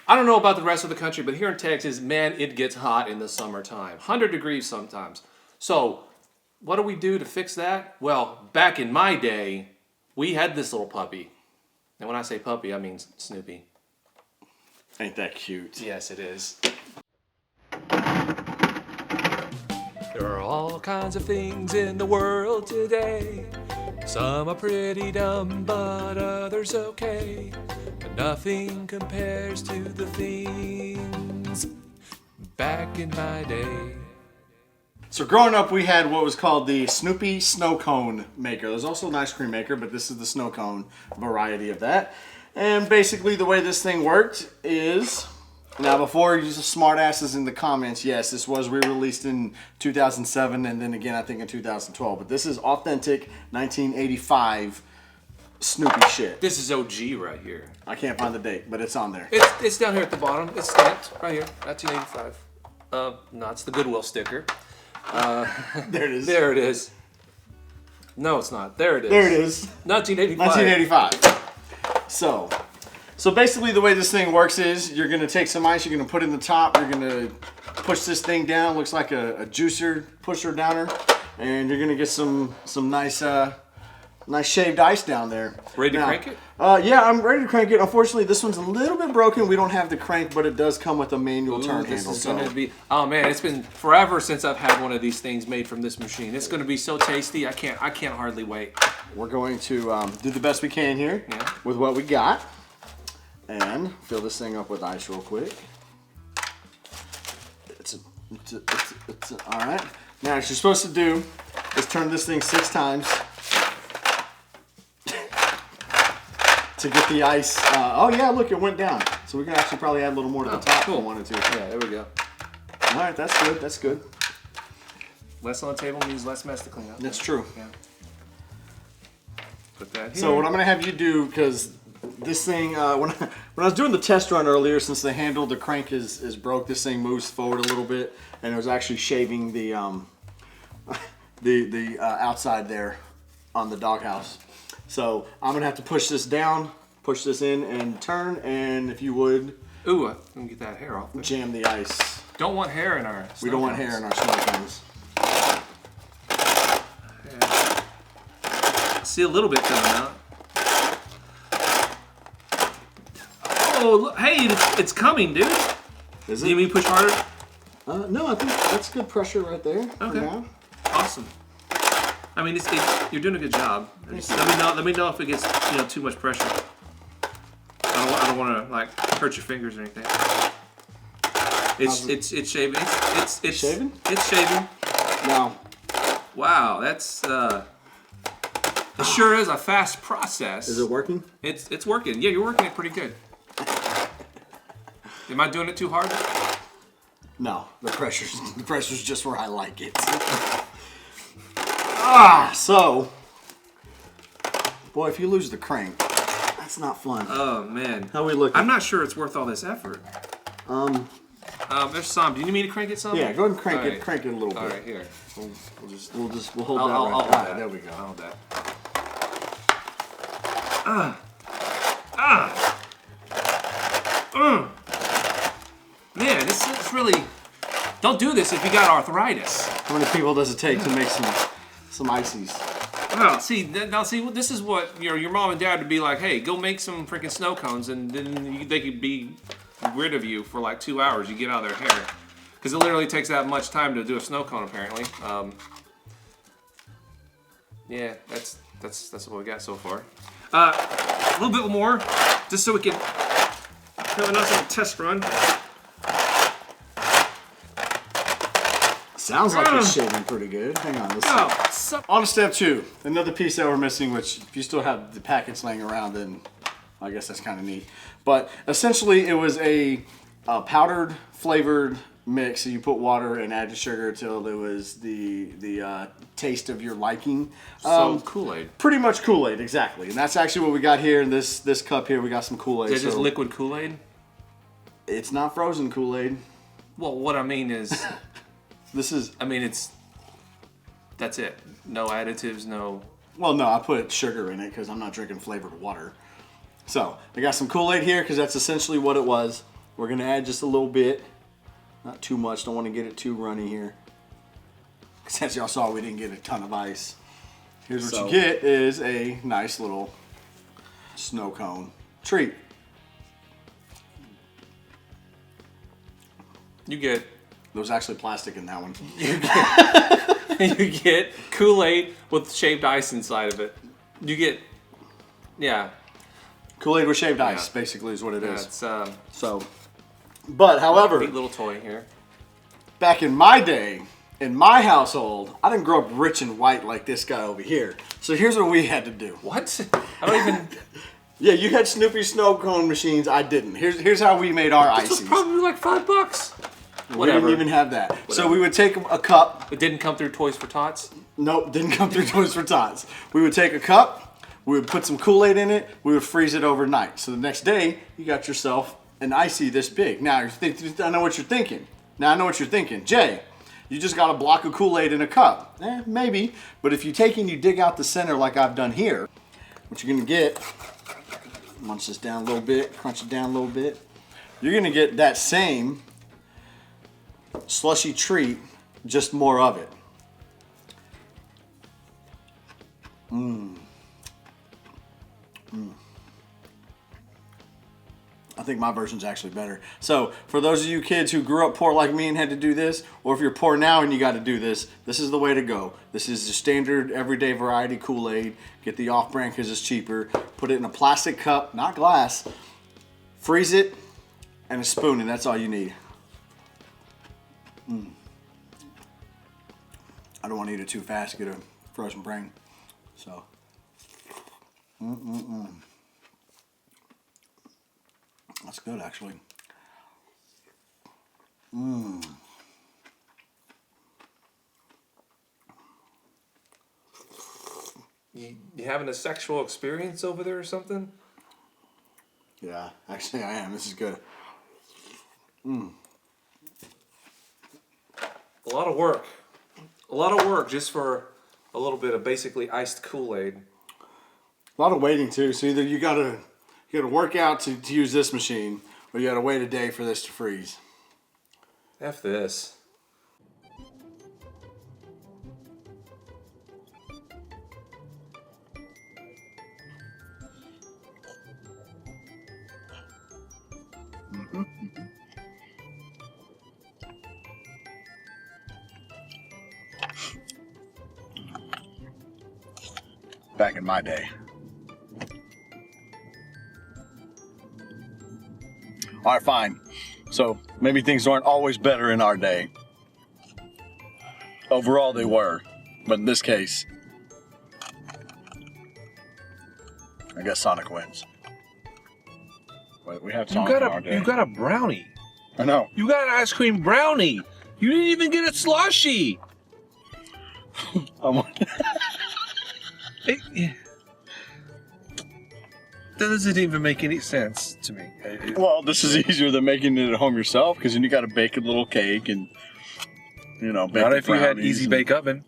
I don't know about the rest of the country, but here in Texas, man, it gets hot in the summertime. 100 degrees sometimes. So, what do we do to fix that? Well, back in my day, we had this little puppy. And when I say puppy, I mean Snoopy. Ain't that cute? Yes, it is. There are all kinds of things in the world today. Some are pretty dumb, but others okay. But nothing compares to the things back in my day. So growing up, we had what was called the Snoopy snow cone maker. There's also an ice cream maker, but this is the snow cone variety of that. And basically the way this thing worked is... Now, before you smart asses in the comments, yes, this was re-released in 2007 and then again, I think, in 2012. But this is authentic 1985 Snoopy shit. This is OG right here. I can't find the date, but it's on there. It's down here at the bottom. It's stamped right here, 1985. No, it's the Goodwill sticker. There it is. There it is. No, it's not. There it is. There it is. 1985. 1985. So basically the way this thing works is you're going to take some ice, you're going to put it in the top, you're going to push this thing down, looks like a juicer, pusher downer, and you're going to get some nice shaved ice down there. Ready to crank it? Yeah, I'm ready to crank it. Unfortunately, this one's a little bit broken. We don't have the crank, but it does come with a manual turn handle. Is gonna be, oh man, it's been forever since I've had one of these things made from this machine. It's going to be so tasty. I can't hardly wait. We're going to do the best we can here with what we got. And fill this thing up with ice real quick. All right. Now, what you're supposed to do is turn this thing 6 times to get the ice. Oh yeah, look, it went down. So we can actually probably add a little more to the top if we wanted to. Yeah, there we go. All right, that's good. That's good. Less on the table means less mess to clean up. That's true. Yeah. Put that here. So what I'm gonna have you do, because this thing, when I was doing the test run earlier, since the handle, the crank is broke, this thing moves forward a little bit, and it was actually shaving the outside there on the doghouse. So I'm gonna have to push this down, push this in, and turn. And if you would, ooh, let me get that hair off there. Jam the ice. Don't want hair in our. We don't want hair in our snow cones. Yeah. See a little bit coming out. Oh, look, hey, it's coming, dude. Is Do it? you mean push harder? No, I think that's good pressure right there. Okay. Awesome. I mean, you're doing a good job. Let me know if it gets too much pressure. I don't want to like hurt your fingers or anything. It's shaving. It's shaving. It's shaving. No. Wow, that's it sure is a fast process. Is it working? It's working. Yeah, you're working it pretty good. Am I doing it too hard? No, the pressure's just where I like it. So, boy, if you lose the crank, that's not fun. Oh man, how we looking? I'm not sure it's worth all this effort. There's some. Do you need me to crank it some? Yeah, go ahead and crank it. Crank it a little bit. All right, here. We'll hold that. I'll hold that. There we go. I'll hold that. Man, this is really. Don't do this if you got arthritis. How many people does it take to make some ices? Well, see, this is what your mom and dad would be like. Hey, go make some freaking snow cones, and then they could be rid of you for like 2 hours. You get out of their hair, because it literally takes that much time to do a snow cone. Apparently, yeah, that's what we got so far. A little bit more, just so we can have a nice little test run. Sounds like it's shaving pretty good. Hang on, let's see. On to step 2. Another piece that we're missing, which if you still have the packets laying around, then I guess that's kind of neat. But essentially, it was a powdered flavored mix. So you put water and add the sugar till it was the taste of your liking. So Kool-Aid. Pretty much Kool-Aid, exactly. And that's actually what we got here in this cup here. We got some Kool-Aid. Is it just liquid Kool-Aid? It's not frozen Kool-Aid. Well, what I mean is... This is... I mean, that's it. No additives, no... Well, no, I put sugar in it because I'm not drinking flavored water. So, I got some Kool-Aid here because that's essentially what it was. We're gonna add just a little bit, not too much. Don't want to get it too runny here. Since y'all saw, we didn't get a ton of ice. Here's what you get is a nice little snow cone treat. You get. There was actually plastic in that one. You get Kool-Aid with shaved ice inside of it. You get, yeah. Kool-Aid with shaved ice, basically, is what it is. It's so, but however, neat little toy here. Back in my day, in my household, I didn't grow up rich and white like this guy over here. So here's what we had to do. What? I don't even. Yeah, you had Snoopy snow cone machines. I didn't. Here's how we made our This was ices. probably like $5. We didn't even have that. So we would take a cup. It didn't come through Toys for Tots? Nope, didn't come through Toys for Tots. We would take a cup, we would put some Kool-Aid in it, we would freeze it overnight. So the next day, you got yourself an icy this big. Now, I know what you're thinking. Jay, you just got a block of Kool-Aid in a cup. Maybe. But if you take and you dig out the center like I've done here, what you're going to get, munch this down a little bit, crunch it down a little bit, you're going to get that same slushy treat, just more of it. I think my version's actually better. So for those of you kids who grew up poor like me and had to do this, or if you're poor now and you got to do this, this is the way to go. This is the standard everyday variety Kool-Aid. Get the off-brand because it's cheaper. Put it in a plastic cup, not glass. Freeze it, and a spoon, and that's all you need. I don't want to eat it too fast, get a frozen brain. So, that's good actually. You having a sexual experience over there or something? Yeah, actually I am. This is good. A lot of work. A lot of work just for a little bit of basically iced Kool-Aid. A lot of waiting too. So either you gotta work out to use this machine, or you gotta wait a day for this to freeze. F this. Back in my day. All right, fine. So maybe things aren't always better in our day. Overall, they were, but in this case, I guess Sonic wins. But we have Sonic in our day. You got a brownie. I know. You got an ice cream brownie. You didn't even get a slushy. That doesn't even make any sense to me. Well, this is easier than making it at home yourself, because then you got to bake a little cake and, bake Not the if you had brownies Easy and- Bake Oven.